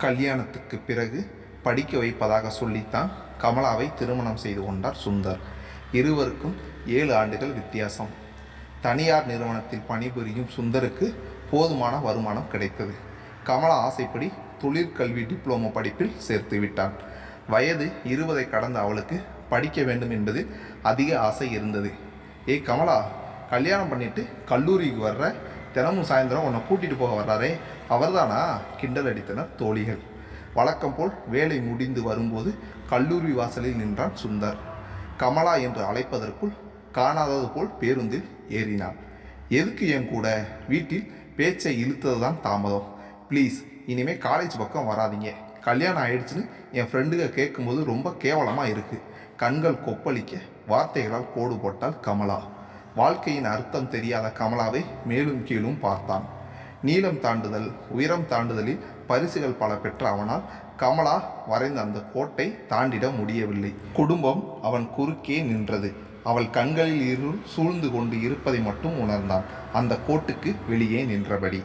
கல்யாணத்துக்கு பிறகு படிக்க வைப்பதாக சொல்லித்தான் கமலாவை திருமணம் செய்து கொண்டார் சுந்தர். இருவருக்கும் 7 ஆண்டுகள் வித்தியாசம். தனியார் நிறுவனத்தில் பணிபுரியும் சுந்தருக்கு போதுமான வருமானம் கிடைத்தது. கமலா ஆசைப்படி தொழிற்கல்வி டிப்ளமோ படிப்பில் சேர்த்து விட்டான். வயது 20 கடந்த அவளுக்கு படிக்க வேண்டும் என்பதில் அதிக ஆசை இருந்தது. ஏய் கமலா, கல்யாணம் பண்ணிட்டு கல்லூரிக்கு வர்ற, தினமும் சாயந்தரம் உன்னை கூட்டிகிட்டு போக வர்றாரே அவர்தானா? கிண்டல் அடித்தனர் தோழிகள். வழக்கம் போல் வேலை முடிந்து வரும்போது கல்லூரி வாசலில் நின்றான் சுந்தர். கமலா என்று அழைப்பதற்குள் காணாதது போல் பேருந்தில் ஏறினாள். எதுக்கு என் கூட? வீட்டில் பேச்சை இழுத்தது தான் தாமதம். ப்ளீஸ், இனிமேல் காலேஜ் பக்கம் வராதிங்க. கல்யாணம் ஆயிடுச்சுன்னு என் ஃப்ரெண்டுக கேட்கும்போது ரொம்ப கேவலமாக இருக்குது. கண்கள் கொப்பளிக்க வார்த்தைகளால் கோடு போட்டாள் கமலா. வாழ்க்கையின் அர்த்தம் தெரியாத கமலாவை மேலும் கீழும் பார்த்தான். நீளம் தாண்டுதல், உயரம் தாண்டுதலில் பரிசுகள் பல பெற்ற அவனால் கமலா வரைந்த அந்த கோட்டை தாண்டிட முடியவில்லை. குடும்பம் அவன் குறுக்கே நின்றது. அவள் கண்களில் இருள் சூழ்ந்து கொண்டு இருப்பதை மட்டும் உணர்ந்தான். அந்த கோட்டுக்கு வெளியே நின்றபடி.